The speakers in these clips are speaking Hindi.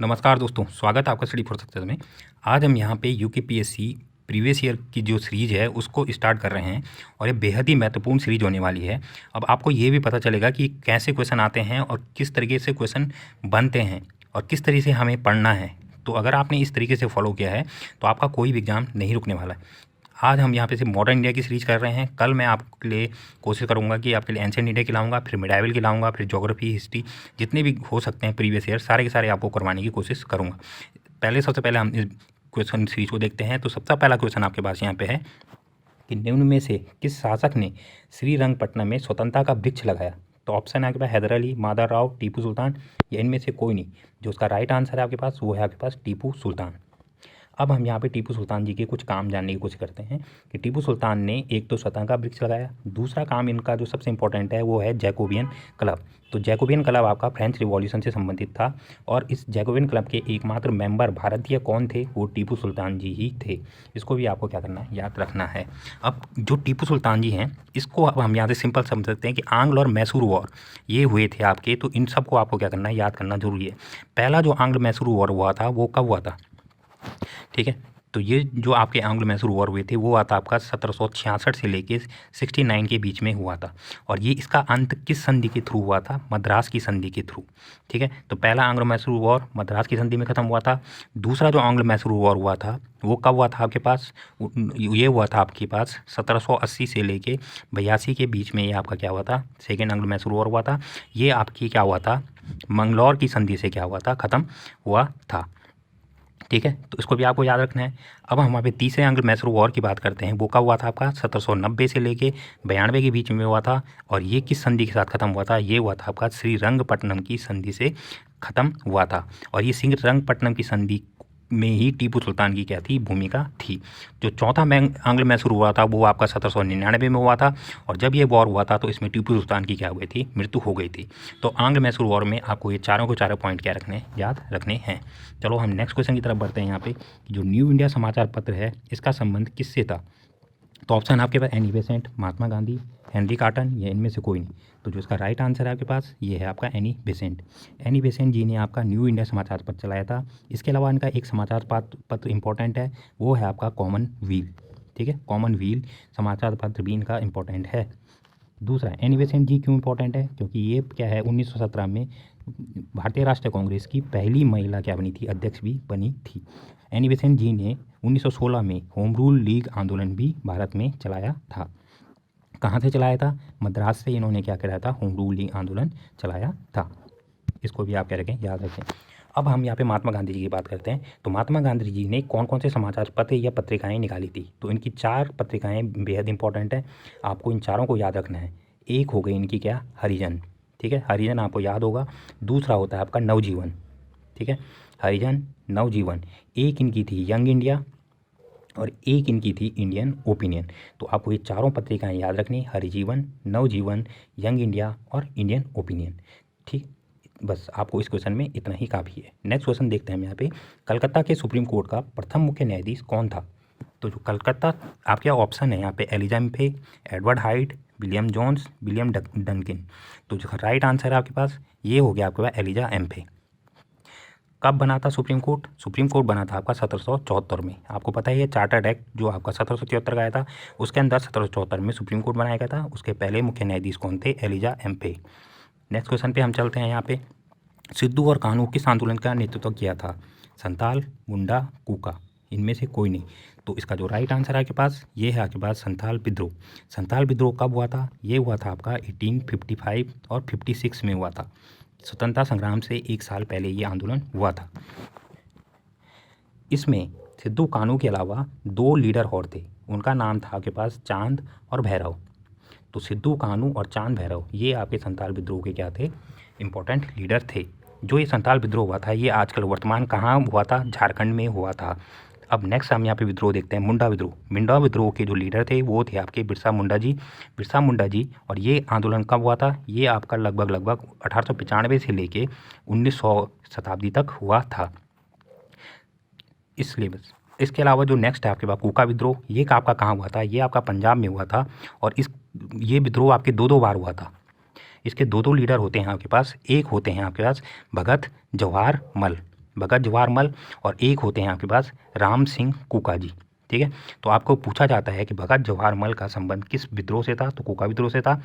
नमस्कार दोस्तों, स्वागत है आपका स्टडी फॉर सक्सेस में। आज हम यहाँ पे यूकेपीएससी प्रीवियस ईयर की जो सीरीज़ है उसको स्टार्ट कर रहे हैं और ये बेहद ही महत्वपूर्ण सीरीज होने वाली है। अब आपको ये भी पता चलेगा कि कैसे क्वेश्चन आते हैं और किस तरीके से क्वेश्चन बनते हैं और किस तरीके से हमें पढ़ना है। तो अगर आपने इस तरीके से फॉलो किया है तो आपका कोई भी एग्ज़ाम नहीं रुकने वाला है। आज हम यहाँ पे सिर्फ मॉडर्न इंडिया की सीरीज़ कर रहे हैं। कल मैं आपके लिए कोशिश करूँगा कि आपके लिए एंशिएंट इंडिया की लाऊंगा, फिर मिडाइवल की लाऊंगा, फिर ज्योग्राफी, हिस्ट्री, जितने भी हो सकते हैं प्रीवियस ईयर सारे के सारे आपको करवाने की कोशिश करूँगा। सबसे पहले हम इस क्वेश्चन सीरीज को देखते हैं। तो सबसे पहला क्वेश्चन आपके पास यहाँ पे है कि निम्न में से किस शासक ने श्रीरंगपट्टनम में स्वतंत्रता का वृक्ष लगाया। तो ऑप्शन है आपके पास हैदर अली, मादर राव, टीपू सुल्तान या इनमें से कोई नहीं। जो उसका राइट आंसर है आपके पास वो है आपके पास टीपू सुल्तान। अब हम यहाँ पे टीपू सुल्तान जी के कुछ काम जानने की कोशिश करते हैं कि टीपू सुल्तान ने एक तो स्वतंत्रता का वृक्ष लगाया, दूसरा काम इनका जो सबसे इंपॉर्टेंट है वो है जैकोबियन क्लब। तो जैकोबियन क्लब आपका फ्रेंच रिवॉल्यूशन से संबंधित था और इस जैकोबियन क्लब के एकमात्र मेंबर भारतीय कौन थे, वो टीपू सुल्तान जी ही थे। इसको भी आपको क्या करना है, याद रखना है। अब जो टीपू सुल्तान जी हैं इसको अब हम यहाँ से सिंपल समझ सकते हैं कि आंग्ल और मैसूर वॉर ये हुए थे आपके, तो इन सबको आपको क्या करना है, याद करना जरूरी है। पहला जो आंग्ल मैसूर वॉर हुआ था वो कब हुआ था, ठीक है। तो ये जो आपके आंग्लो मैसूर वॉर हुए थे वो हुआ था आपका 1766 से लेके 69 के बीच में हुआ था। और ये इसका अंत किस संधि के थ्रू हुआ था, मद्रास की संधि के थ्रू, ठीक है। तो पहला आंग्लो मैसूर वॉर मद्रास की संधि में ख़त्म हुआ था। दूसरा जो आंग्लो मैसूर वॉर हुआ था वो कब हुआ था आपके पास, ये हुआ था आपके पास 1780 से लेके 82 के बीच में। ये आपका क्या हुआ था, सेकेंड आंग्लो मैसूर वॉर हुआ था। ये आपकी क्या हुआ था, मंगलौर की संधि से क्या हुआ था, ख़त्म हुआ था, ठीक है। तो इसको भी आपको याद रखना है। अब हम यहाँ पे तीसरे आंग्ल मैसूर वॉर की बात करते हैं। वो कब हुआ था आपका 1790 से लेके 92 के बीच में हुआ था। और ये किस संधि के साथ खत्म हुआ था, ये हुआ था आपका श्रीरंगपट्टनम की संधि से खत्म हुआ था। और ये श्रीरंगपट्टनम की संधि में ही टीपू सुल्तान की क्या थी, भूमिका थी। जो चौथा आंग्ल मैसूर हुआ था वो आपका 1799 में हुआ था। और जब ये वॉर हुआ था तो इसमें टीपू सुल्तान की क्या हुई थी, मृत्यु हो गई थी। तो आंग्ल मैसूर वॉर में आपको ये चारों के चारों पॉइंट क्या रखने, याद रखने हैं। चलो हम नेक्स्ट क्वेश्चन की तरफ बढ़ते हैं। यहाँ पे जो न्यू इंडिया समाचार पत्र है इसका संबंध किससे था। तो ऑप्शन आपके पास Annie Besant, Mahatma Gandhi, Henry cotton या इनमें से कोई नहीं। तो जो इसका राइट आंसर है आपके पास ये है आपका एनी बेसेंट। एनी बेसेंट जी ने आपका न्यू इंडिया समाचार पत्र चलाया था। इसके अलावा इनका एक समाचार पत्र इंपॉर्टेंट है, वो है आपका कॉमनवेल्थ, ठीक है। कॉमनवेल्थ समाचार पत्र भी इनका इंपॉर्टेंट है। दूसरा एनी बेसेंट जी क्यों इंपॉर्टेंट है, क्योंकि ये क्या है 1917 में भारतीय राष्ट्रीय कांग्रेस की पहली महिला क्या बनी थी, अध्यक्ष भी बनी थी। एनी बेसेंट जी ने 1916 में होम रूल लीग आंदोलन भी भारत में चलाया था। कहाँ से चलाया था, मद्रास से इन्होंने क्या कराया था, होम रूल लीग आंदोलन चलाया था। इसको भी आप क्या रखें, याद रखें। अब हम यहाँ पे महात्मा गांधी जी की बात करते हैं। तो महात्मा गांधी जी ने कौन कौन से समाचार पत्र या पत्रिकाएं निकाली थी। तो इनकी 4 पत्रिकाएं बेहद इंपॉर्टेंट है, आपको इन चारों को याद रखना है। एक हो गई इनकी क्या, हरिजन, ठीक है, हरिजन आपको याद होगा। दूसरा होता है आपका नवजीवन, ठीक है, हरिजन नवजीवन। एक इनकी थी यंग इंडिया और एक इनकी थी इंडियन ओपिनियन। तो आपको ये चारों पत्रिकाएं याद रखनी, हरिजीवन, नवजीवन, यंग इंडिया और इंडियन ओपिनियन, ठीक। बस आपको इस क्वेश्चन में इतना ही काफ़ी है। नेक्स्ट क्वेश्चन देखते हैं हम यहाँ पे। कलकत्ता के सुप्रीम कोर्ट का प्रथम मुख्य न्यायाधीश कौन था। तो जो कलकत्ता आपके ऑप्शन है यहाँ पे Elijah Impey, Edward Hyde, William Jones, William Duncan. तो जो राइट आंसर है आपके पास ये हो गया आपके पास एलिजा एम्फे। कब बना था सुप्रीम कोर्ट, सुप्रीम कोर्ट बना था आपका 1774 में। आपको पता ही है चार्टर्ड एक्ट जो आपका 1773 का आया था उसके अंदर 1774 में सुप्रीम कोर्ट बनाया गया था। उसके पहले मुख्य न्यायाधीश कौन थे, एलिजा एम्फे। नेक्स्ट क्वेश्चन पे हम चलते हैं। यहाँ पे सिद्धू और कान्हू किस आंदोलन का नेतृत्व किया था, संथाल, मुंडा, कूका, इनमें से कोई नहीं। तो इसका जो राइट आंसर है आपके पास ये है आपके पास संथाल विद्रोह। संथाल विद्रोह कब हुआ था, ये हुआ था आपका 1855 और 56 में हुआ था। स्वतंत्रता संग्राम से 1 साल पहले ये आंदोलन हुआ था। इसमें सिद्धू कान्हू के अलावा 2 लीडर और थे, उनका नाम था आपके पास चांद और भैरव। तो सिद्धू कान्हू और चांद भैरव ये आपके संथाल विद्रोह के क्या थे, इंपॉर्टेंट लीडर थे। जो ये संथाल विद्रोह हुआ था ये आजकल वर्तमान कहाँ हुआ था, झारखंड में हुआ था। अब नेक्स्ट हम यहाँ पे विद्रोह देखते हैं, मुंडा विद्रोह। मुंडा विद्रोह के जो लीडर थे वो थे आपके बिरसा मुंडा जी, बिरसा मुंडा जी। और ये आंदोलन कब हुआ था, ये आपका लगभग 1895 से लेके 1900 शताब्दी तक हुआ था। इसलिए बस इसके अलावा जो नेक्स्ट है आपके पास कूका विद्रोह, ये आपका कहाँ हुआ था, ये आपका पंजाब में हुआ था। और ये विद्रोह आपके 2 बार हुआ था। इसके 2 लीडर होते हैं आपके पास, एक होते हैं आपके पास भगत जवाहर मल, भगत जवाहरमल, और एक होते हैं आपके पास राम सिंह कूका जी। ठीक है, तो आपको पूछा जाता है कि भगत जवाहरमल का संबंध किस विद्रोह से था, तो कूका विद्रोह से था।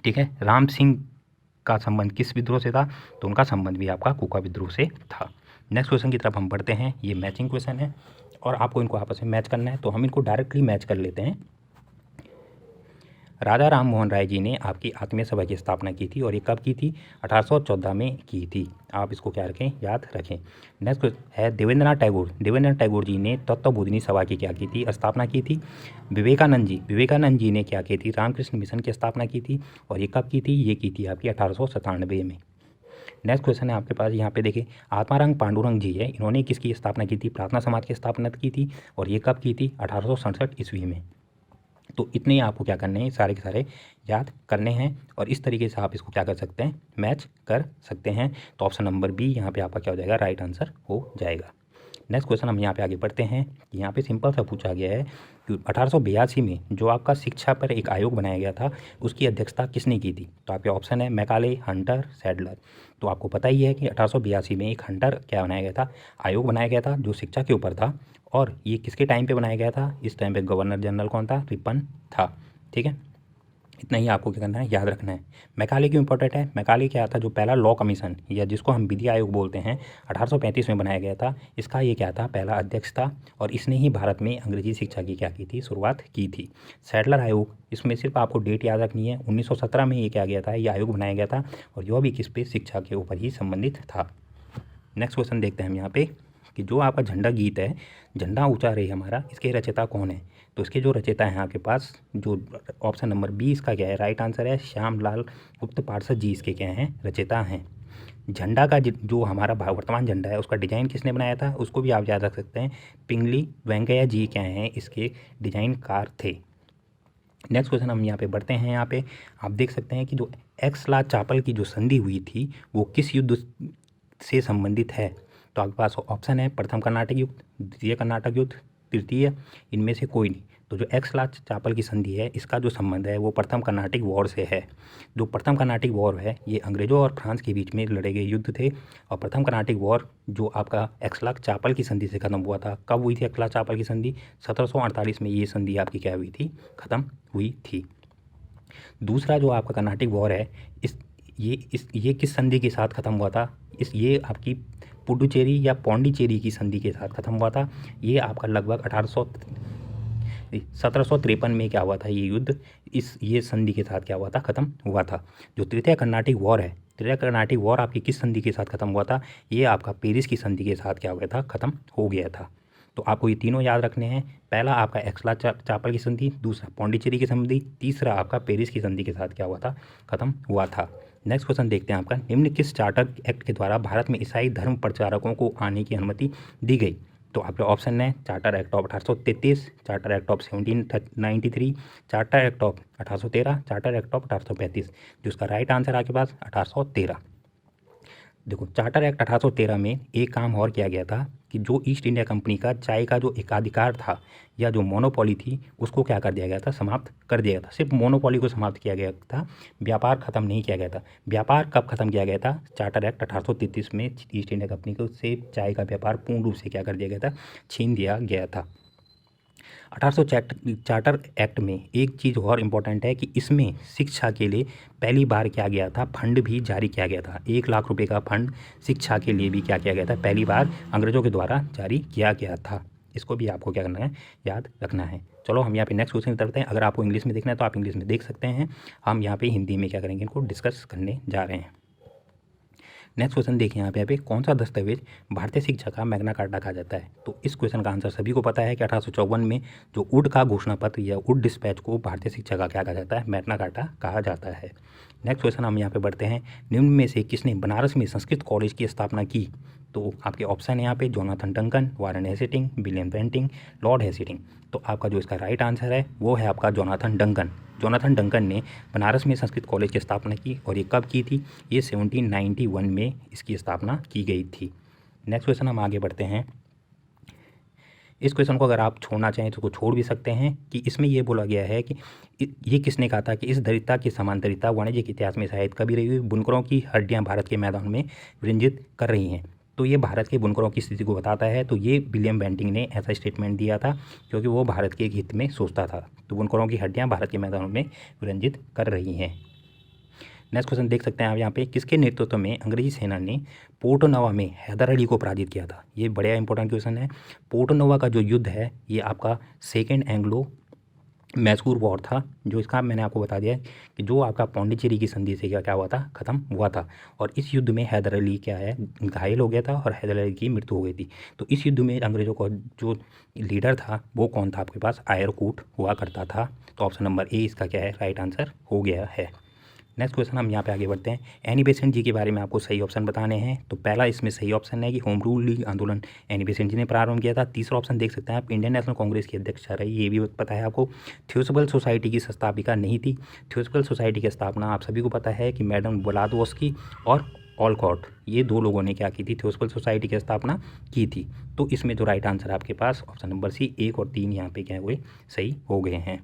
ठीक है, राम सिंह का संबंध किस विद्रोह से था, तो उनका संबंध भी आपका कूका विद्रोह से था। नेक्स्ट क्वेश्चन की तरफ हम बढ़ते हैं। ये मैचिंग क्वेश्चन है और आपको इनको आपस में मैच करना है, तो हम इनको डायरेक्टली मैच कर लेते हैं। राजा राम मोहन राय जी ने आपकी आत्मीय सभा की स्थापना की थी और ये कब की थी, 1814 में की थी। आप इसको क्या रखें, याद रखें। नेक्स्ट है देवेंद्रनाथ टैगोर। देवेंद्रनाथ टैगोर जी ने तत्वबोधिनी सभा की क्या की थी, स्थापना की थी। विवेकानंद जी ने क्या की थी, रामकृष्ण मिशन की स्थापना की थी और ये कब की थी, ये की थी आपकी 1897 में। नेक्स्ट क्वेश्चन है आपके पास, यहाँ पे देखिए आत्माराम पांडुरंग जी है, इन्होंने किसकी स्थापना की थी, प्रार्थना समाज की स्थापना की थी और ये कब की थी, 1867 ईस्वी में। तो इतने ही आपको क्या करने हैं, सारे के सारे याद करने हैं और इस तरीके से आप इसको क्या कर सकते हैं, मैच कर सकते हैं। तो ऑप्शन नंबर बी यहाँ पे आपका क्या हो जाएगा, राइट आंसर हो जाएगा। नेक्स्ट क्वेश्चन हम यहाँ पे आगे बढ़ते हैं। यहाँ पे सिंपल सा पूछा गया है कि 1882 में जो आपका शिक्षा पर एक आयोग बनाया गया था उसकी अध्यक्षता किसने की थी, तो आपके ऑप्शन है मैकाले, हंटर, सैडलर। तो आपको पता ही है कि 1882 में एक हंटर क्या बनाया गया था, आयोग बनाया गया था जो शिक्षा के ऊपर था और ये किसके टाइम पे बनाया गया था, इस टाइम पे गवर्नर जनरल कौन था, रिपन था। ठीक है, इतना ही आपको क्या करना है, याद रखना है। मैकाले क्यों इंपॉर्टेंट है, मैकाले क्या था, जो पहला लॉ कमीशन या जिसको हम विधि आयोग बोलते हैं 1835 में बनाया गया था, इसका ये क्या था, पहला अध्यक्ष था और इसने ही भारत में अंग्रेजी शिक्षा की क्या की थी, शुरुआत की थी। सैडलर आयोग, इसमें सिर्फ आपको डेट याद रखनी है, 1917 में ये क्या गया था, ये आयोग बनाया गया था और यह भी किस पे, शिक्षा के ऊपर ही संबंधित था। नेक्स्ट क्वेश्चन देखते हैं हम यहाँ पे कि जो आपका झंडा गीत है, झंडा ऊंचा रहे हमारा, इसके रचयिता कौन है, तो इसके जो रचयिता हैं आपके पास, जो ऑप्शन नंबर बी इसका क्या है, राइट आंसर है, श्यामलाल गुप्त पार्षद जी इसके क्या हैं, रचयिता हैं। झंडा का जो हमारा वर्तमान झंडा है उसका डिज़ाइन किसने बनाया था, उसको भी आप याद रख सकते हैं, पिंगली वेंकैया जी क्या हैं, इसके डिजाइनकार थे। नेक्स्ट क्वेश्चन हम यहाँ पे बढ़ते हैं। यहाँ पे आप देख सकते हैं कि जो एक्सला चापल की जो संधि हुई थी वो किस युद्ध से संबंधित है, तो आपके पास ऑप्शन है प्रथम कर्नाटक युद्ध, द्वितीय कर्नाटक युद्ध, तृतीय, इनमें से कोई नहीं। तो जो एक्सला चापल की संधि है इसका जो संबंध है वो प्रथम कर्नाटिक वॉर से है। जो प्रथम कर्नाटिक वॉर है ये अंग्रेज़ों और फ्रांस के बीच में लड़े गए युद्ध थे और प्रथम कर्नाटिक वॉर जो आपका एक्सला चापल की संधि से ख़त्म हुआ था, कब हुई थी एक्सला चापल की संधि, 1748 में ये संधि आपकी क्या हुई थी, ख़त्म हुई थी। दूसरा जो आपका कर्नाटिक वॉर है ये किस संधि के साथ ख़त्म हुआ था, ये आपकी पुडुचेरी या पौंडीचेरी की संधि के साथ ख़त्म हुआ था। ये आपका लगभग 1753 में क्या हुआ था, ये युद्ध ये संधि के साथ क्या हुआ था, ख़त्म हुआ था। जो तृतीय कर्नाटिक वॉर है, तृतीय कर्नाटिक वॉर आपकी किस संधि के साथ ख़त्म हुआ था, ये आपका पेरिस की संधि के साथ क्या हो गया था, ख़त्म हो गया था। तो आपको ये तीनों याद रखने हैं, पहला आपका एक्सला चापल की संधि, दूसरा पौंडीचेरी की संधि, तीसरा आपका पेरिस की संधि के साथ क्या हुआ था, ख़त्म हुआ था। नेक्स्ट क्वेश्चन देखते हैं आपका, निम्न किस चार्टर एक्ट के द्वारा भारत में ईसाई धर्म प्रचारकों को आने की अनुमति दी गई, तो आपके ऑप्शन है charter act of 1833, charter act of 1793, charter act of 1813, charter act of 1835। जो उसका राइट आंसर आपके पास 1813। देखो चार्टर एक्ट 1813 में एक काम और किया गया था कि जो ईस्ट इंडिया कंपनी का चाय का जो एकाधिकार था या जो मोनोपोली थी उसको क्या कर दिया गया था, समाप्त कर दिया गया था। सिर्फ मोनोपोली को समाप्त किया गया था, व्यापार खत्म नहीं किया गया था। व्यापार कब खत्म किया गया था, चार्टर एक्ट 1833 में ईस्ट इंडिया कंपनी को से चाय का व्यापार पूर्ण रूप से क्या कर दिया गया था, छीन दिया गया था। 1800 चार्टर एक्ट में एक चीज़ और इम्पोर्टेंट है कि इसमें शिक्षा के लिए पहली बार क्या गया था, फंड भी जारी किया गया था। 1 लाख रुपए का फंड शिक्षा के लिए भी क्या किया गया था, पहली बार अंग्रेज़ों के द्वारा जारी किया गया था। इसको भी आपको क्या करना है, याद रखना है। चलो हम यहाँ पे नेक्स्ट क्वेश्चन करते हैं। अगर आपको इंग्लिश में देखना है तो आप इंग्लिश में देख सकते हैं, हम यहाँ पे हिंदी में क्या करेंगे, इनको डिस्कस करने जा रहे हैं। नेक्स्ट क्वेश्चन देखिए यहाँ पे कौन सा दस्तावेज भारतीय शिक्षा का मैग्ना कार्टा कहा जाता है, तो इस क्वेश्चन का आंसर सभी को पता है कि 1854 में जो वुड का घोषणा पत्र या वुड डिस्पैच को भारतीय शिक्षा का क्या कहा जाता है, मैग्ना कार्टा कहा जाता है। नेक्स्ट क्वेश्चन हम यहाँ पे बढ़ते हैं, निम्न में से किसने बनारस में संस्कृत कॉलेज की स्थापना की, तो आपके ऑप्शन है यहाँ पे Jonathan Duncan, Warren Hastings, William Bentinck, Lord Hastings. तो आपका जो इसका राइट आंसर है वो है आपका जोनाथन डंकन। जोनाथन डंकन ने बनारस में संस्कृत कॉलेज की स्थापना की और ये कब की थी, ये 1791 में इसकी स्थापना की गई थी। नेक्स्ट क्वेश्चन हम आगे बढ़ते हैं। इस क्वेश्चन को अगर आप छोड़ना चाहें तो छोड़ भी सकते हैं कि इसमें ये बोला गया है कि ये किसने कहा था कि इस दरिद्रता की समांतरिता वाणिज्य के इतिहास में शायद कभी रही हुई बुनकरों की हड्डियां भारत के मैदान में विरंजित कर रही हैं। तो ये भारत के बुनकरों की स्थिति को बताता है। तो ये विलियम बेंटिंक ने ऐसा स्टेटमेंट दिया था क्योंकि वो भारत के हित में सोचता था। तो बुनकरों की हड्डियाँ भारत के मैदानों में विरंजित कर रही हैं। नेक्स्ट क्वेश्चन देख सकते हैं आप यहाँ पे, किसके नेतृत्व में अंग्रेजी सेना ने पोर्टो नोवा में हैदर अली को पराजित किया था। ये बड़ा इंपॉर्टेंट क्वेश्चन है। पोर्टो नोवा का जो युद्ध है ये आपका सेकेंड एंग्लो मैसूर वॉर था, जो इसका मैंने आपको बता दिया है कि जो आपका पौंडीचेरी की संधि से क्या हुआ था, ख़त्म हुआ था। और इस युद्ध में हैदर अली क्या है, घायल हो गया था और हैदर अली की मृत्यु हो गई थी। तो इस युद्ध में अंग्रेज़ों का जो लीडर था वो कौन था आपके पास, आयरकूट हुआ करता था। तो ऑप्शन नंबर ए इसका क्या है, राइट आंसर हो गया है। नेक्स्ट क्वेश्चन हम यहाँ पे आगे बढ़ते हैं। एनी बेसेंट जी के बारे में आपको सही ऑप्शन बताने हैं। तो पहला इसमें सही ऑप्शन है कि होम रूल लीग आंदोलन एनी बेसेंट जी ने प्रारंभ किया था। तीसरा ऑप्शन देख सकते हैं आप, इंडियन नेशनल कांग्रेस की अध्यक्षा रही, ये भी पता है आपको। थियोसफिकल सोसाइटी की संस्थापिका नहीं थी। थियोसफिकल सोसाइटी की स्थापना आप सभी को पता है कि मैडम ब्लाडवस्की और ऑलकॉट, ये दो लोगों ने क्या की थी, थियोसफिकल सोसाइटी की स्थापना की थी। तो इसमें जो राइट आंसर आपके पास ऑप्शन नंबर सी 1 और 3 यहाँ पे क्या हुए, सही हो गए हैं।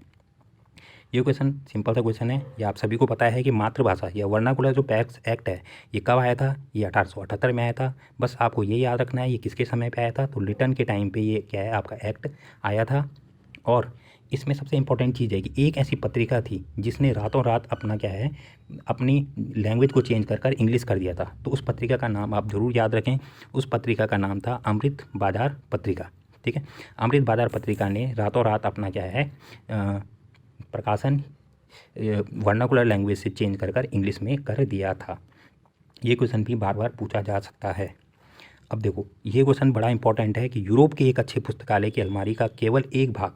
ये क्वेश्चन सिंपल सा क्वेश्चन है। ये आप सभी को पता है कि मातृभाषा या वर्नाकुलर जो पैक्स एक्ट है ये कब आया था, ये 1878 में आया था। बस आपको ये याद रखना है ये किसके समय पे आया था, तो लिटन के टाइम पे ये क्या है आपका एक्ट आया था। और इसमें सबसे इम्पोर्टेंट चीज़ है कि एक ऐसी पत्रिका थी जिसने रातों रात अपना क्या है, अपनी लैंग्वेज को चेंज कर कर इंग्लिश कर दिया था। तो उस पत्रिका का नाम आप ज़रूर याद रखें। उस पत्रिका का नाम था अमृत बाजार पत्रिका। ठीक है, अमृत बाजार पत्रिका ने रातों रात अपना क्या है प्रकाशन वर्नाकुलर लैंग्वेज से चेंज कर कर इंग्लिश में कर दिया था। ये क्वेश्चन भी बार बार पूछा जा सकता है। अब देखो ये क्वेश्चन बड़ा इंपॉर्टेंट है कि यूरोप के एक अच्छे पुस्तकालय की अलमारी का केवल एक भाग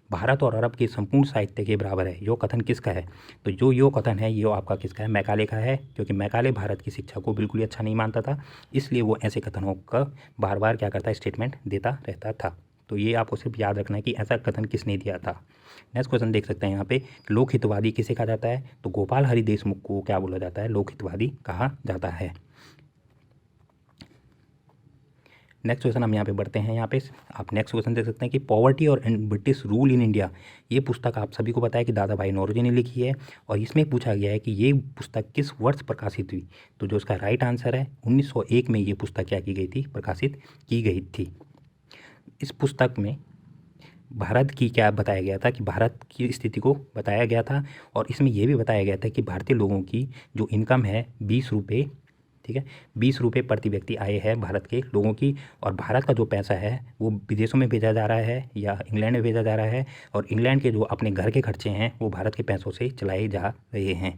भारत और अरब के संपूर्ण साहित्य के बराबर है। यो कथन किसका है, तो जो यो कथन है ये आपका किसका है, मैकाले का है। क्योंकि मैकाले भारत की शिक्षा को बिल्कुल ही अच्छा नहीं मानता था, इसलिए वो ऐसे कथनों का बार बार क्या करता है, स्टेटमेंट देता रहता था। तो ये आपको सिर्फ याद रखना है कि ऐसा कथन किसने दिया था। नेक्स्ट क्वेश्चन देख सकते हैं यहाँ पे, लोकहितवादी किसे कहा जाता है, तो गोपाल हरि देशमुख को क्या बोला जाता है, लोकहितवादी कहा जाता है। नेक्स्ट क्वेश्चन हम यहाँ पे बढ़ते हैं। यहाँ पे आप नेक्स्ट क्वेश्चन देख सकते हैं कि पॉवर्टी और ब्रिटिश रूल इन इंडिया, ये पुस्तक आप सभी को पता है कि दादा भाई नौरोजी ने लिखी है। और इसमें पूछा गया है कि ये पुस्तक किस वर्ष प्रकाशित हुई, तो जो इसका राइट आंसर है 1901 में ये पुस्तक क्या की गई थी, प्रकाशित की गई थी। इस पुस्तक में भारत की क्या बताया गया था कि भारत की स्थिति को बताया गया था। और इसमें यह भी बताया गया था कि भारतीय लोगों की जो इनकम है 20 रुपये, ठीक है, 20 रुपये प्रति व्यक्ति आय है भारत के लोगों की। और भारत का जो पैसा है वो विदेशों में भेजा जा रहा है या इंग्लैंड में भेजा जा रहा है। और इंग्लैंड के जो अपने घर के खर्चे हैं वो भारत के पैसों से चलाए जा रहे हैं।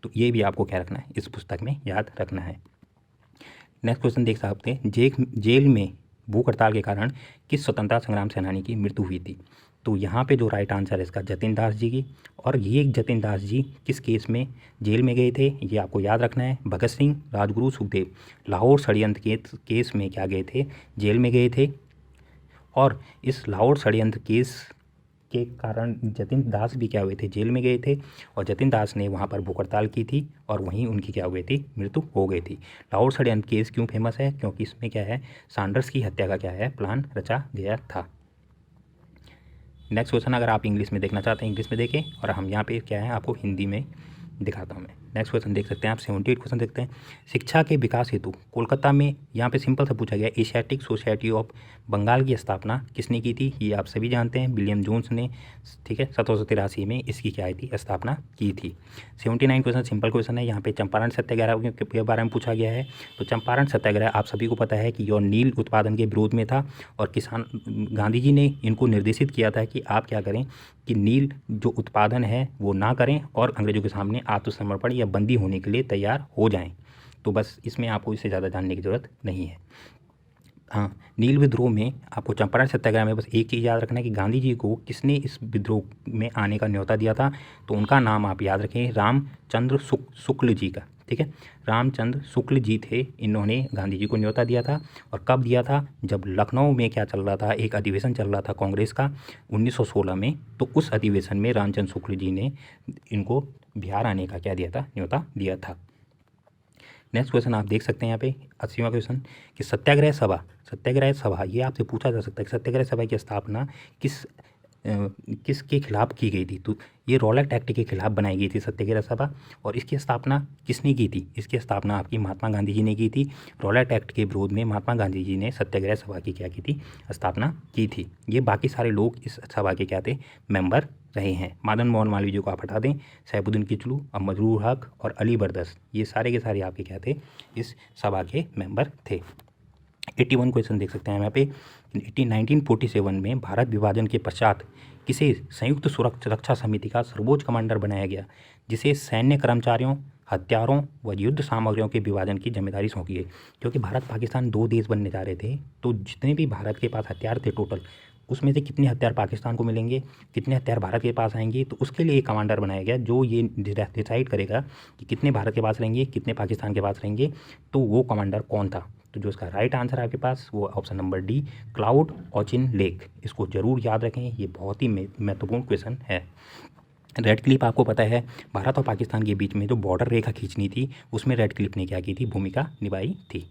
तो ये भी आपको क्या रखना है, इस पुस्तक में याद रखना है। नेक्स्ट क्वेश्चन देख सकते हैं, जेल में भूख हड़ताल के कारण किस स्वतंत्रता संग्राम सेनानी की मृत्यु हुई थी, तो यहाँ पे जो राइट आंसर है इसका जतिन दास जी की। और ये जतिन दास जी किस केस में जेल में गए थे, ये आपको याद रखना है। भगत सिंह, राजगुरु, सुखदेव लाहौर षड्यंत्र के केस में क्या गए थे, जेल में गए थे। और इस लाहौर षड्यंत्र केस के कारण जतिन दास भी क्या हुए थे, जेल में गए थे। और जतिन दास ने वहाँ पर भूख हड़ताल की थी और वहीं उनकी क्या हुई थी, मृत्यु हो गई थी। लाहौर षड्यंत्र केस क्यों फेमस है, क्योंकि इसमें क्या है, सैंडर्स की हत्या का क्या है, प्लान रचा गया था। नेक्स्ट क्वेश्चन अगर आप इंग्लिश में देखना चाहते हैं इंग्लिश में देखें, और हम यहाँ पे क्या है आपको हिंदी में दिखाता हूँ मैं। नेक्स्ट क्वेश्चन देख सकते हैं आप, 78 क्वेश्चन देखते हैं। शिक्षा के विकास हेतु कोलकाता में, यहाँ पे सिंपल सा पूछा गया, एशियाटिक सोसाइटी ऑफ बंगाल की स्थापना किसने की थी, ये आप सभी जानते हैं, विलियम जोन्स ने। ठीक है, 1783 में इसकी क्या थी, स्थापना की थी। 79 क्वेश्चन सिंपल क्वेश्चन है। यहाँ पे चंपारण सत्याग्रह के बारे में पूछा गया है। तो चंपारण सत्याग्रह आप सभी को पता है कि यह नील उत्पादन के विरोध में था। और किसान गांधी जी ने इनको निर्देशित किया था कि आप क्या करें कि नील जो उत्पादन है वो ना करें और अंग्रेजों के सामने आत्मसमर्पण या बंदी होने के लिए तैयार हो जाएं। तो बस इसमें आपको इससे ज़्यादा जानने की ज़रूरत नहीं है। हाँ, नील विद्रोह में आपको चंपारण सत्याग्रह में बस एक चीज़ याद रखना है कि गांधी जी को किसने इस विद्रोह में आने का न्योता दिया था, तो उनका नाम आप याद रखें, रामचंद्र शुक्ल जी का। ठीक है, रामचंद्र शुक्ल जी थे, इन्होंने गांधी जी को न्योता दिया था। और कब दिया था, जब लखनऊ में क्या चल रहा था, एक अधिवेशन चल रहा था कांग्रेस का 1916 में। तो उस अधिवेशन में रामचंद्र शुक्ल जी ने इनको बिहार आने का क्या दिया था, न्योता दिया था। नेक्स्ट क्वेश्चन आप देख सकते हैं यहाँ पे 80वां क्वेश्चन कि सत्याग्रह सभा ये आपसे पूछा जा सकता है कि सत्याग्रह सभा की स्थापना किस किसके खिलाफ की गई थी? तो ये रॉलेट एक्ट के खिलाफ बनाई गई थी सत्याग्रह सभा। और इसकी स्थापना किसने की थी? इसकी स्थापना आपकी महात्मा गांधी जी ने की थी। रॉलेट एक्ट के विरोध में महात्मा गांधी जी ने सत्याग्रह सभा की क्या की थी? स्थापना की थी। ये बाकी सारे लोग इस सभा के क्या थे? मेंबर रहे हैं। मदन मोहन मालवीय जी को आप हटा दें, सैफुद्दीन किचलू, अब मजरूर हक और अली बर्दस, ये सारे के सारे आपके क्या थे? इस सभा के मेंबर थे। 81 क्वेश्चन देख सकते हैं यहाँ पे। 1947 में भारत विभाजन के पश्चात किसे संयुक्त सुरक्षा समिति का सर्वोच्च कमांडर बनाया गया, जिसे सैन्य कर्मचारियों, हथियारों व युद्ध सामग्रियों के विभाजन की जिम्मेदारी सौंपी गई। क्योंकि भारत पाकिस्तान दो देश बनने जा रहे थे, तो जितने भी भारत के पास हथियार थे टोटल, उसमें से कितने हथियार पाकिस्तान को मिलेंगे, कितने हथियार भारत के पास आएंगे, तो उसके लिए एक कमांडर बनाया गया जो ये डिसाइड करेगा कि कितने भारत के पास रहेंगे, कितने पाकिस्तान के पास रहेंगे। तो वो कमांडर कौन था? तो जो इसका राइट आंसर है आपके पास वो option number D, Claude Auchinleck. इसको जरूर याद रखें, ये बहुत ही महत्वपूर्ण क्वेश्चन है। रेड क्लिफ आपको पता है, भारत और पाकिस्तान के बीच में जो बॉर्डर रेखा खींचनी थी, उसमें रेड क्लिफ ने क्या की थी? भूमिका निभाई थी।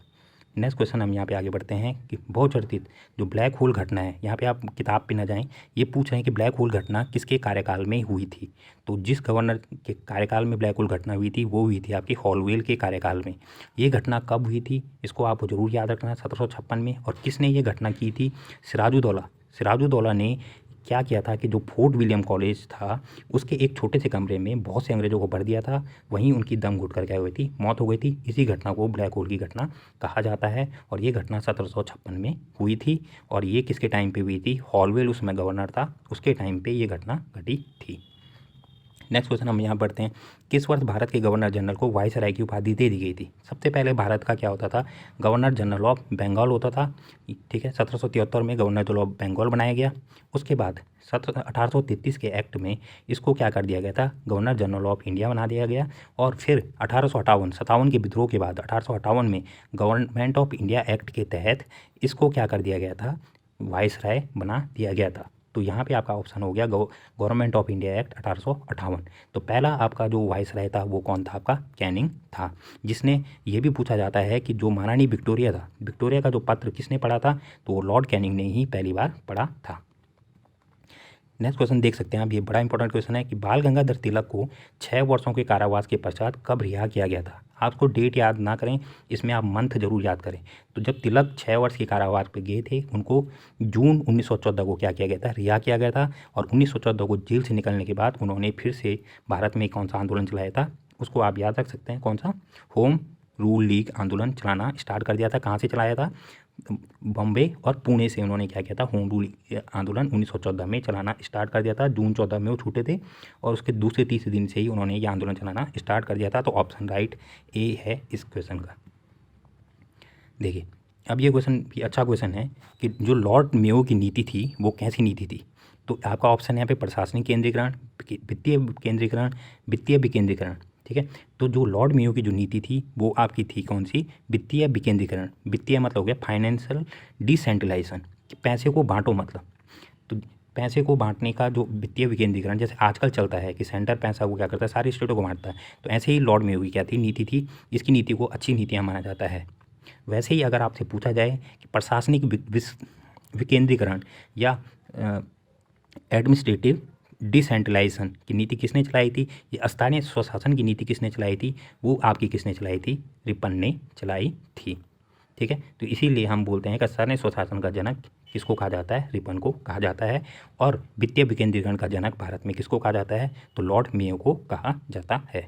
नेक्स्ट क्वेश्चन हम यहाँ पे आगे बढ़ते हैं कि बहुचर्चित जो ब्लैक होल घटना है, यहाँ पे आप किताब पे ना जाएं, ये पूछ रहे हैं कि ब्लैक होल घटना किसके कार्यकाल में हुई थी। तो जिस गवर्नर के कार्यकाल में ब्लैक होल घटना हुई थी वो हुई थी आपकी हॉलवेल के कार्यकाल में। ये घटना कब हुई थी? इसको आपको जरूर याद रखना है, 1756 में। और किसने ये घटना की थी? सिराजुद्दौला। सिराजुद्दौला ने क्या किया था कि जो फोर्ट विलियम कॉलेज था उसके एक छोटे से कमरे में बहुत से अंग्रेज़ों को भर दिया था, वहीं उनकी दम घुट कर क्या हुई थी? मौत हो गई थी। इसी घटना को ब्लैक होल की घटना कहा जाता है। और ये घटना 1756 में हुई थी। और ये किसके टाइम पे हुई थी? हॉलवेल उसमें गवर्नर था, उसके टाइम पे ये घटना घटी थी। नेक्स्ट क्वेश्चन हम यहाँ पढ़ते हैं, किस वर्ष भारत के गवर्नर जनरल को वाइसराय की उपाधि दे दी गई थी? सबसे पहले भारत का क्या होता था? गवर्नर जनरल ऑफ बंगाल होता था, ठीक है। 1773 में गवर्नर जनरल ऑफ बंगाल बनाया गया। उसके बाद 1833 के एक्ट में इसको क्या कर दिया गया था? गवर्नर जनरल ऑफ इंडिया बना दिया गया। और फिर 1857 के विद्रोह के बाद 1858 में गवर्नमेंट ऑफ इंडिया एक्ट के तहत इसको क्या कर दिया गया था? वाइसराय बना दिया गया था। तो यहाँ पे आपका ऑप्शन हो गया गवर्नमेंट ऑफ इंडिया एक्ट 1858। तो पहला आपका जो वाइसराय था वो कौन था? आपका कैनिंग था, जिसने ये भी पूछा जाता है कि जो महारानी विक्टोरिया था, विक्टोरिया का जो पत्र किसने पढ़ा था? तो वो लॉर्ड कैनिंग ने ही पहली बार पढ़ा था। नेक्स्ट क्वेश्चन देख सकते हैं आप, ये बड़ा इंपॉर्टेंट क्वेश्चन है कि बाल गंगाधर तिलक को 6 वर्षों के कारावास के पश्चात कब रिहा किया गया था? आपको डेट याद ना करें, इसमें आप मंथ जरूर याद करें। तो जब तिलक 6 वर्ष के कारावास पे गए थे, उनको जून 1914 को क्या किया गया था? रिहा किया गया था। और 1914 को जेल से निकलने के बाद उन्होंने फिर से भारत में कौन सा आंदोलन चलाया था? उसको आप याद रख सकते हैं, कौन सा? होम रूल लीग आंदोलन चलाना स्टार्ट कर दिया था। कहाँ से चलाया था? बॉम्बे और पुणे से उन्होंने क्या किया था? होम रूल आंदोलन 1914 में चलाना स्टार्ट कर दिया था। जून 14 में वो छूटे थे और उसके दूसरे तीसरे दिन से ही उन्होंने ये आंदोलन चलाना स्टार्ट कर दिया था। तो ऑप्शन राइट ए है इस क्वेश्चन का। देखिए, अब ये क्वेश्चन भी अच्छा क्वेश्चन है कि जो लॉर्ड मेयो की नीति थी वो कैसी नीति थी? तो आपका ऑप्शन यहाँ पे प्रशासनिक केंद्रीकरण, वित्तीय केंद्रीकरण, वित्तीय विकेंद्रीकरण, ठीक है। तो जो लॉर्ड मेयो की जो नीति थी वो आपकी थी कौन सी? वित्तीय विकेंद्रीकरण। वित्तीय मतलब हो गया फाइनेंशियल डिसेंट्रलाइजेशन, पैसे को बांटो मतलब। तो पैसे को बांटने का जो वित्तीय विकेंद्रीकरण जैसे आजकल चलता है कि सेंटर पैसा को क्या करता है? सारी स्टेटों को बांटता है। तो ऐसे ही लॉर्ड मेयो की क्या थी? नीति थी। इसकी नीति को अच्छी नीतियाँ माना जाता है। वैसे ही अगर आपसे पूछा जाए कि प्रशासनिक विकेंद्रीकरण या एडमिनिस्ट्रेटिव डिसेंट्रलाइजेशन की नीति किसने चलाई थी? ये स्थानीय स्वशासन की नीति किसने चलाई थी? वो आपकी किसने चलाई थी? रिपन ने चलाई थी, ठीक है। तो इसीलिए हम बोलते हैं कि स्थानीय स्वशासन का जनक किसको कहा जाता है? रिपन को कहा जाता है। और वित्तीय विकेंद्रीकरण का जनक भारत में किसको कहा जाता है? तो लॉर्ड मेयो को कहा जाता है।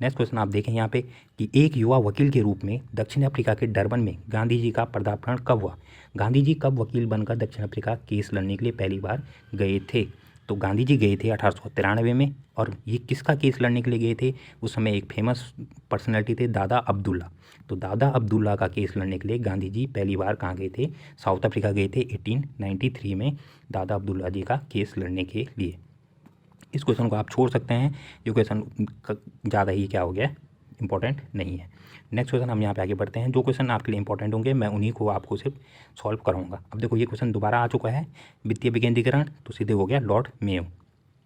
नेक्स्ट क्वेश्चन आप देखें यहाँ पे कि एक युवा वकील के रूप में दक्षिण अफ्रीका के डरबन में गांधी जी का पदार्पण कब हुआ? गांधी जी कब वकील बनकर दक्षिण अफ्रीका केस लड़ने के लिए पहली बार गए थे? तो गांधी जी गए थे 1893 में। और ये किसका केस लड़ने के लिए गए थे? उस समय एक फेमस पर्सनैलिटी थे, दादा अब्दुल्ला। तो दादा अब्दुल्ला का केस लड़ने के लिए गांधी जी पहली बार कहाँ गए थे? साउथ अफ्रीका गए थे 1893 में दादा अब्दुल्ला जी का केस लड़ने के लिए। इस क्वेश्चन को आप छोड़ सकते हैं, ये क्वेश्चन ज़्यादा ही क्या हो गया? इंपॉर्टेंट नहीं है। नेक्स्ट क्वेश्चन हम यहाँ पे आगे बढ़ते हैं। जो क्वेश्चन आपके लिए इंपॉर्टेंट होंगे मैं उन्हीं को आपको सिर्फ सॉल्व कराऊंगा। अब देखो ये क्वेश्चन दोबारा आ चुका है, वित्तीय विकेंद्रीकरण, तो सीधे हो गया लॉर्ड मेयो।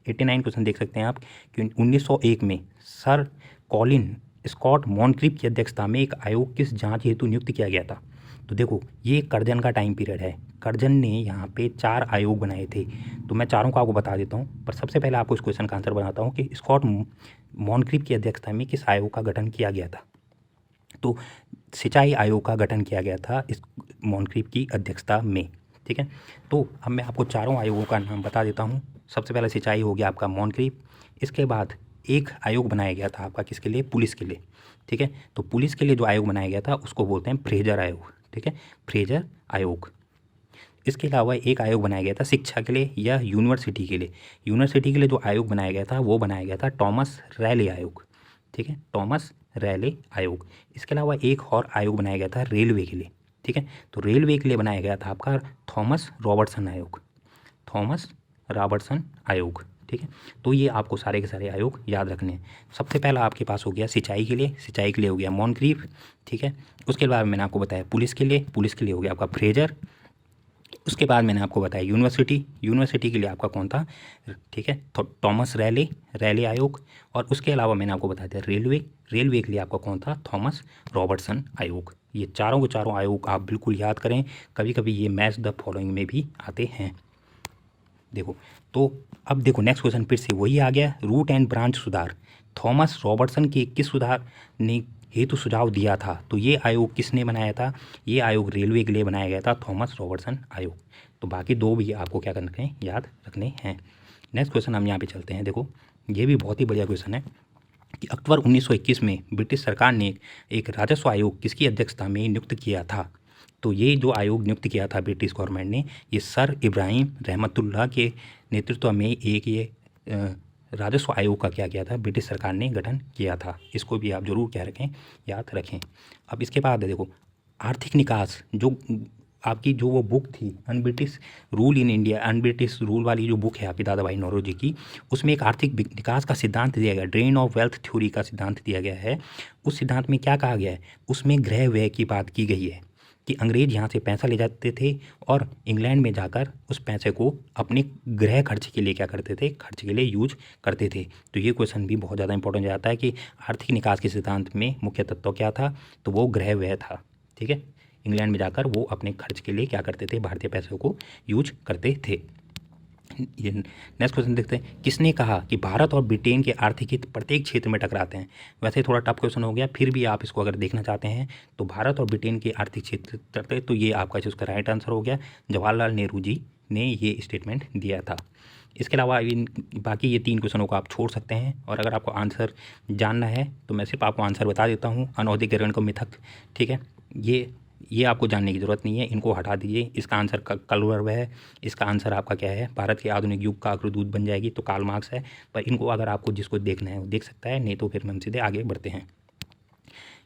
89 क्वेश्चन देख सकते हैं आप कि 1901 में सर कॉलिन स्कॉट मॉनक्रिफ की अध्यक्षता में एक आयोग किस जांच हेतु नियुक्त किया गया था? तो देखो ये कर्जन का टाइम पीरियड है। कर्जन ने यहाँ पे 4 आयोग बनाए थे, तो मैं चारों को आपको बता देता हूँ। पर सबसे पहले आपको इस क्वेश्चन का आंसर बनाता हूँ कि स्कॉट मॉनक्रीफ की अध्यक्षता में किस आयोग का गठन किया गया था। तो सिंचाई आयोग का गठन किया गया था इस मॉनक्रीफ की अध्यक्षता में। ठीक है, तो अब मैं आपको चारों आयोगों का नाम बता देता हूँ। सबसे पहले सिंचाई हो गया आपका मॉनक्रीफ। इसके बाद एक आयोग बनाया गया था आपका किसके लिए, पुलिस के लिए। ठीक है, तो पुलिस के लिए जो आयोग बनाया गया था उसको बोलते हैं फ्रेजर आयोग। ठीक है, फ्रेजर आयोग। इसके अलावा एक आयोग बनाया गया था शिक्षा के लिए या यूनिवर्सिटी के लिए। यूनिवर्सिटी के लिए जो आयोग बनाया गया था वो बनाया गया था थॉमस रैले आयोग। ठीक है, थॉमस रैले आयोग। इसके अलावा एक और आयोग बनाया गया था रेलवे के लिए। ठीक है, तो रेलवे के लिए बनाया गया था आपका थॉमस रॉबर्टसन आयोग। थॉमस रॉबर्टसन आयोग। ठीक है, तो ये आपको सारे के सारे आयोग याद रखने हैं। सबसे पहला आपके पास हो गया सिंचाई के लिए, सिंचाई के लिए हो गया मॉनक्रीफ। ठीक है, उसके बाद मैंने आपको बताया पुलिस के लिए, पुलिस के लिए हो गया आपका फ्रेजर। उसके बाद मैंने आपको बताया यूनिवर्सिटी, यूनिवर्सिटी के लिए आपका कौन था, ठीक है, थॉमस रैले, रैले आयोग। और उसके अलावा मैंने आपको बताया था रेलवे, रेलवे के लिए आपका कौन था, थॉमस रॉबर्टसन आयोग। ये चारों के चारों आयोग आप बिल्कुल याद करें, कभी कभी ये मैच द फॉलोइंग में भी आते हैं। देखो, तो अब देखो नेक्स्ट क्वेश्चन फिर से वही आ गया, रूट एंड ब्रांच सुधार। थॉमस रॉबर्टसन के किस सुधार ने हेतु सुझाव दिया था। तो ये आयोग किसने बनाया था, ये आयोग रेलवे के लिए बनाया गया था, थॉमस रॉबर्टसन आयोग। तो बाकी दो भी आपको क्या करने हैं, याद रखने हैं। नेक्स्ट क्वेश्चन हम यहाँ पे चलते हैं। देखो ये भी बहुत ही बढ़िया क्वेश्चन है कि अक्टूबर 1921 में ब्रिटिश सरकार ने एक राजस्व आयोग किसकी अध्यक्षता में नियुक्त किया था। तो ये जो आयोग नियुक्त किया था ब्रिटिश गवर्नमेंट ने, ये सर इब्राहिम रहमतुल्लाह के नेतृत्व में एक ये राजस्व आयोग का क्या किया था, ब्रिटिश सरकार ने गठन किया था। इसको भी आप जरूर क्या रखें, याद रखें। अब इसके बाद देखो आर्थिक निकास, जो आपकी जो वो बुक थी un-British rule in India, un-British rule वाली जो बुक है आपकी दादा भाई नौरोजी की, उसमें एक आर्थिक विकास का सिद्धांत दिया गया, ड्रेन ऑफ वेल्थ थ्योरी का सिद्धांत दिया गया है। उस सिद्धांत में क्या कहा गया है, उसमें गृह व्यय की बात की गई है कि अंग्रेज यहाँ से पैसा ले जाते थे और इंग्लैंड में जाकर उस पैसे को अपने गृह खर्च के लिए क्या करते थे, खर्च के लिए यूज करते थे। तो ये क्वेश्चन भी बहुत ज़्यादा इंपॉर्टेंट जाता है कि आर्थिक निकास के सिद्धांत में मुख्य तत्व क्या था, तो वो गृह व्यय था। ठीक है, इंग्लैंड में जाकर वो अपने खर्च के लिए क्या करते थे, भारतीय पैसों को यूज करते थे। ये नेक्स्ट क्वेश्चन देखते हैं, किसने कहा कि भारत और ब्रिटेन के आर्थिक हित प्रत्येक क्षेत्र में टकराते हैं। वैसे थोड़ा टफ क्वेश्चन हो गया, फिर भी आप इसको अगर देखना चाहते हैं तो भारत और ब्रिटेन के आर्थिक क्षेत्र टकराते, तो ये आपका जो उसका राइट आंसर हो गया, जवाहरलाल नेहरू जी ने ये स्टेटमेंट दिया था। इसके अलावा इन बाकी ये 3 क्वेश्चनों को आप छोड़ सकते हैं, और अगर आपको आंसर जानना है तो मैं सिर्फ आपको आंसर बता देता हूँ, अनौदिकरण का मिथक। ठीक है, ये आपको जानने की ज़रूरत नहीं है, इनको हटा दीजिए। इसका आंसर कलवर्व है, इसका आंसर आपका क्या है, भारत के आधुनिक युग का अग्रदूत बन जाएगी, तो कार्ल मार्क्स है। पर इनको अगर आपको जिसको देखना है वो देख सकता है, नहीं तो फिर हम सीधे आगे बढ़ते हैं।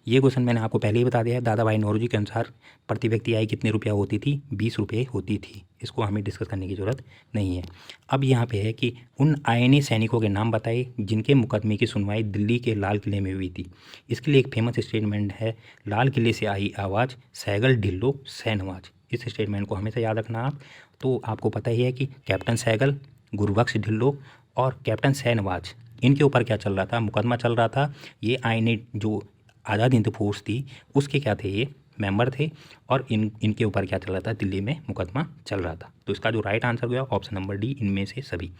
ये क्वेश्चन मैंने आपको पहले ही बता दिया है, दादा भाई नौरोजी के अनुसार प्रति व्यक्ति आय कितने रुपया होती थी, 20 रुपये होती थी। इसको हमें डिस्कस करने की ज़रूरत नहीं है। अब यहाँ पे है कि उन आईएनए सैनिकों के नाम बताए जिनके मुकदमे की सुनवाई दिल्ली के लाल किले में हुई थी। इसके लिए एक फेमस स्टेटमेंट है, लाल किले से आई आवाज़, सैगल ढिल्लो सहनवाज। इस स्टेटमेंट को हमेशा याद रखना आप। तो आपको पता ही है कि कैप्टन सैगल, गुरबख्श ढिल्लो और कैप्टन सहनवाज, इनके ऊपर क्या चल रहा था, मुकदमा चल रहा था। ये आईएनए जो आज़ाद हिंद फोर्स थी उसके क्या थे, ये मेंबर थे, और इनके ऊपर क्या चल रहा था, दिल्ली में मुकदमा चल रहा था। तो इसका जो राइट आंसर हुआ ऑप्शन नंबर डी, इनमें से सभी।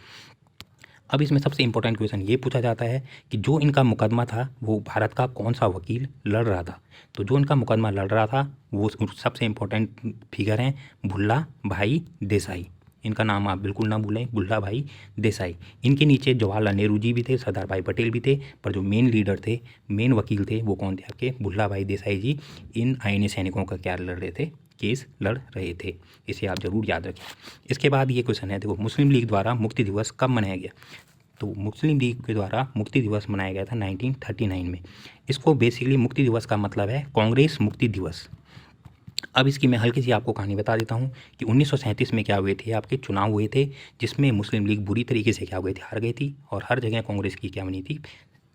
अब इसमें सबसे इंपॉर्टेंट क्वेश्चन ये पूछा जाता है कि जो इनका मुकदमा था वो भारत का कौन सा वकील लड़ रहा था। तो जो इनका मुकदमा लड़ रहा था वो सबसे इंपॉर्टेंट फिगर हैं भुल्ला भाई देसाई। इनका नाम आप बिल्कुल ना भूलें, भुल्ला भाई देसाई। इनके नीचे जवाहरलाल नेहरू जी भी थे, सरदार भाई पटेल भी थे, पर जो मेन लीडर थे, मेन वकील थे, वो कौन थे आपके, भुल्ला भाई देसाई जी। इन आईएनए सैनिकों का क्या लड़ रहे थे, केस लड़ रहे थे। इसे आप जरूर याद रखें। इसके बाद ये क्वेश्चन है, देखो मुस्लिम लीग द्वारा मुक्ति दिवस कब मनाया गया। तो मुस्लिम लीग के द्वारा मुक्ति दिवस मनाया गया था 1939 में। इसको बेसिकली मुक्ति दिवस का मतलब है कांग्रेस मुक्ति दिवस। अब इसकी मैं हल्की सी आपको कहानी बता देता हूँ कि 1937 में क्या हुए थे, आपके चुनाव हुए थे, जिसमें मुस्लिम लीग बुरी तरीके से क्या हुए थे, हार गई थी, और हर जगह कांग्रेस की क्या बनी थी,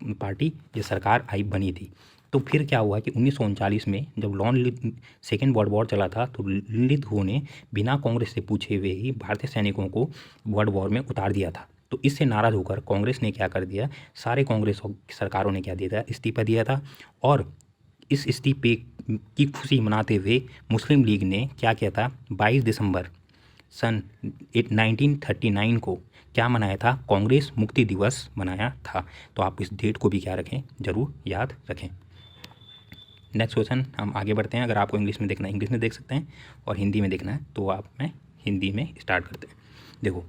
पार्टी या सरकार आई बनी थी। तो फिर क्या हुआ कि 1939 में जब सेकेंड वर्ल्ड वॉर चला था, तो ललित हो ने बिना कांग्रेस से पूछे हुए ही भारतीय सैनिकों को वर्ल्ड वॉर में उतार दिया था। तो इससे नाराज़ होकर कांग्रेस ने क्या कर दिया, सारे कांग्रेस सरकारों ने क्या दिया था, इस्तीफा दिया था। और इस इस्तीफे की खुशी मनाते हुए मुस्लिम लीग ने क्या किया था, 22 दिसंबर सन 1939 को क्या मनाया था, कांग्रेस मुक्ति दिवस मनाया था। तो आप इस डेट को भी क्या रखें, जरूर याद रखें। नेक्स्ट क्वेश्चन हम आगे बढ़ते हैं। अगर आपको इंग्लिश में देखना है इंग्लिश में देख सकते हैं, और हिंदी में देखना है तो आप में हिंदी में स्टार्ट करते हैं। देखो,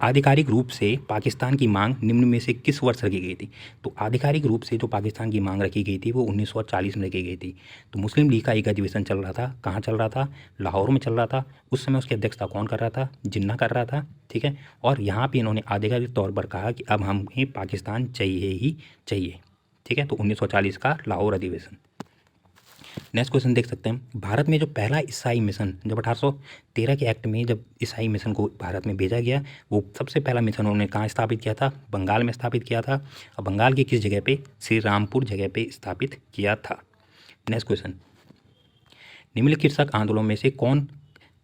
आधिकारिक रूप से पाकिस्तान की मांग निम्न में से किस वर्ष रखी गई थी। तो आधिकारिक रूप से जो पाकिस्तान की मांग रखी गई थी वो 1940 में रखी गई थी। तो मुस्लिम लीग का एक अधिवेशन चल रहा था, कहाँ चल रहा था, लाहौर में चल रहा था। उस समय उसकी अध्यक्षता कौन कर रहा था, जिन्ना कर रहा था, ठीक है। और यहाँ पे इन्होंने आधिकारिक तौर पर कहा कि अब हमें पाकिस्तान चाहिए ही चाहिए, ठीक है। तो 1940 का लाहौर अधिवेशन। नेक्स्ट क्वेश्चन देख सकते हैं, भारत में जो पहला ईसाई मिशन जब 1813 के एक्ट में जब ईसाई मिशन को भारत में भेजा गया, वो सबसे पहला मिशन उन्होंने कहाँ स्थापित किया था, बंगाल में स्थापित किया था। और बंगाल की किस जगह पे, श्री रामपुर जगह पे स्थापित किया था। नेक्स्ट क्वेश्चन, निम्नलिखित आंदोलनों में से कौन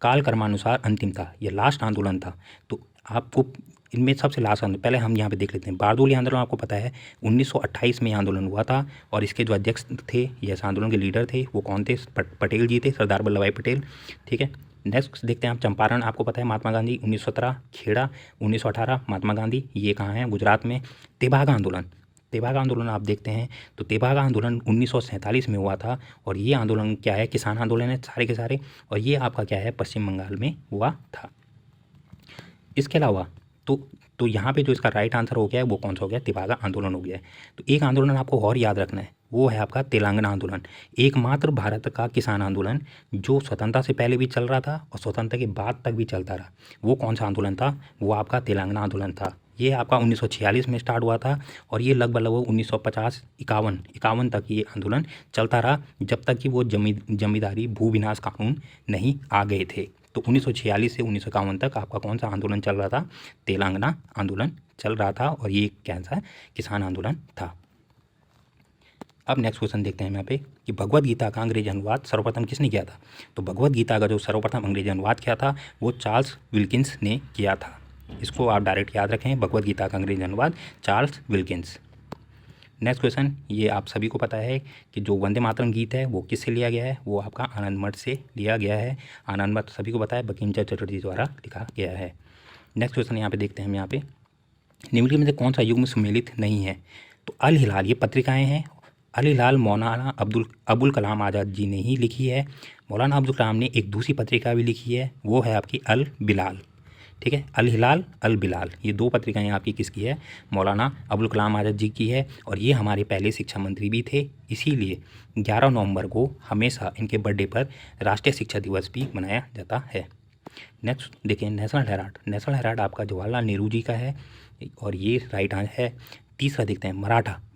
कालक्रमानुसार अंतिम था, यह लास्ट आंदोलन था। तो आपको इनमें सबसे लास्ट आंदोलन पहले हम यहाँ पे देख लेते हैं। बारदोली आंदोलन आपको पता है 1928 में आंदोलन हुआ था, और इसके जो अध्यक्ष थे या इस आंदोलन के लीडर थे वो कौन थे, पटेल जी थे, सरदार वल्लभ भाई पटेल, ठीक है। नेक्स्ट देखते हैं आप, चंपारण आपको पता है महात्मा गांधी 1917, खेड़ा 1918 महात्मा गांधी, ये कहाँ है, गुजरात में। तेभागा आंदोलन आप देखते हैं तो तेभागा आंदोलन 1947 में हुआ था, और ये आंदोलन क्या है, किसान आंदोलन है सारे के सारे, और ये आपका क्या है, पश्चिम बंगाल में हुआ था। इसके अलावा तो यहाँ पे जो इसका राइट आंसर हो गया है वो कौन सा हो गया, तेभागा आंदोलन हो गया है। तो एक आंदोलन आपको और याद रखना है, वो है आपका तेलंगाना आंदोलन, एकमात्र भारत का किसान आंदोलन जो स्वतंत्रता से पहले भी चल रहा था और स्वतंत्रता के बाद तक भी चलता रहा। वो कौन सा आंदोलन था, वो आपका तेलंगाना आंदोलन था। ये आपका 1946 में स्टार्ट हुआ था, और ये लगभग 1950-51 तक ये आंदोलन चलता रहा, जब तक कि वो जमींदारी भू विनाश कानून नहीं आ गए थे। तो 1946 से 1951 तक आपका कौन सा आंदोलन चल रहा था, तेलंगाना आंदोलन चल रहा था, और ये कैसा किसान आंदोलन था। अब नेक्स्ट क्वेश्चन देखते हैं यहाँ पे कि भगवद गीता का अंग्रेजी अनुवाद सर्वप्रथम किसने किया था। तो भगवद गीता का जो सर्वप्रथम अंग्रेजी अनुवाद किया था वो चार्ल्स विल्किंस ने किया था। इसको आप डायरेक्ट याद रखें, भगवद गीता का अंग्रेजी अनुवाद चार्ल्स विल्किंस। नेक्स्ट क्वेश्चन, ये आप सभी को पता है कि जो वंदे मातरम गीत है वो किससे लिया गया है, वो आपका आनंद मठ से लिया गया है। आनंद मठ सभी को पता है, बंकिम चंद्र चटर्जी द्वारा लिखा गया है। नेक्स्ट क्वेश्चन यहाँ पे देखते हैं हम, यहाँ पे निम्नलिखित में से कौन सा युग्म सम्मिलित नहीं है। तो अल हिलाल ये पत्रिकाएँ हैं, अल हिलाल मौलाना अबुल कलाम आज़ाद जी ने ही लिखी है। मौलाना अब्दुल कलाम ने एक दूसरी पत्रिका भी लिखी है, वो है आपकी अल बिलाल, ठीक है। अल हिलाल, अल बिलाल, ये दो पत्रिकाएं आपकी किसकी है, मौलाना अबुल कलाम आज़ाद जी की है, और ये हमारे पहले शिक्षा मंत्री भी थे। इसीलिए 11 नवंबर को हमेशा इनके बर्थडे पर राष्ट्रीय शिक्षा दिवस भी मनाया जाता है। नेक्स्ट देखिए, नेशनल हेराल्ड। नेशनल हेराल्ड आपका जवाहरलाल नेहरू जी का है, और ये राइट आंसर है। तीसरा देखते हैं,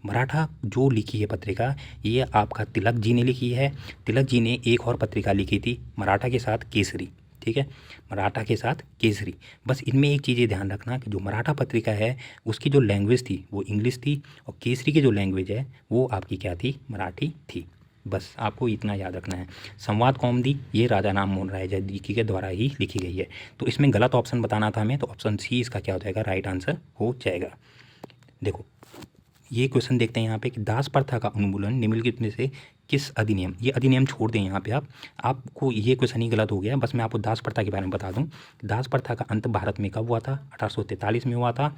मराठा जो लिखी है पत्रिका, ये आपका तिलक जी ने लिखी है। तिलक जी ने एक और पत्रिका लिखी थी मराठा के साथ केसरी, ठीक है, मराठा के साथ केसरी। बस इनमें एक चीज़ ये ध्यान रखना कि जो मराठा पत्रिका है उसकी जो लैंग्वेज थी वो इंग्लिश थी, और केसरी की जो लैंग्वेज है वो आपकी क्या थी, मराठी थी। बस आपको इतना याद रखना है। संवाद कौमुदी ये राजा राम मोहन राय जी के द्वारा ही लिखी गई है। तो इसमें गलत ऑप्शन बताना था हमें, तो ऑप्शन सी इसका क्या हो जाएगा, राइट आंसर हो जाएगा। देखो ये क्वेश्चन देखते हैं यहाँ पे कि दास प्रथा का उन्मूलन निम्नलिखित में से किस अधिनियम, ये अधिनियम छोड़ दें यहाँ पे आपको ये क्वेश्चन ही गलत हो गया। बस मैं आपको दास प्रथा के बारे में बता दूँ। दास प्रथा का अंत भारत में कब हुआ था, 1843 में हुआ था।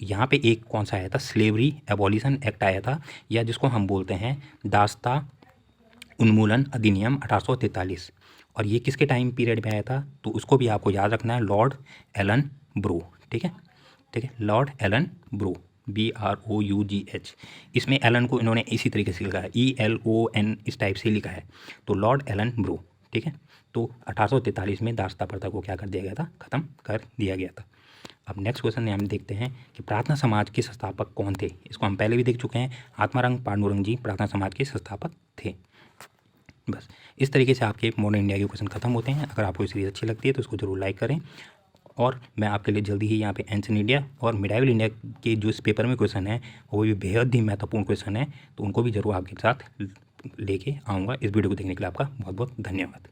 यहाँ पे एक कौन सा आया था, स्लेवरी एबॉलिशन एक्ट आया था, या जिसको हम बोलते हैं दासता उन्मूलन अधिनियम 1843। और ये किसके टाइम पीरियड में आया था, तो उसको भी आपको याद रखना है, लॉर्ड एलन ब्रो, ठीक है, लॉर्ड एलन ब्रो, BROUGH। इसमें एलन को इन्होंने इसी तरीके से लिखा है, ELON इस टाइप से लिखा है, तो लॉर्ड एलन ब्रो, ठीक है। तो 1843 में दासता प्रथा को क्या कर दिया गया था, ख़त्म कर दिया गया था। अब नेक्स्ट क्वेश्चन हम देखते हैं कि प्रार्थना समाज के संस्थापक कौन थे। इसको हम पहले भी देख चुके हैं, आत्माराम पांडुरंग जी प्रार्थना समाज के संस्थापक थे। बस इस तरीके से आपके मॉडर्न इंडिया के क्वेश्चन खत्म होते हैं। अगर आपको सीरीज अच्छी लगती है तो उसको जरूर लाइक करें, और मैं आपके लिए जल्दी ही यहाँ पे एंशिएंट इंडिया और मिडाइवल इंडिया के जो इस पेपर में क्वेश्चन है वो भी बेहद ही महत्वपूर्ण क्वेश्चन है, तो उनको भी जरूर आपके साथ लेके आऊँगा। इस वीडियो को देखने के लिए आपका बहुत बहुत धन्यवाद।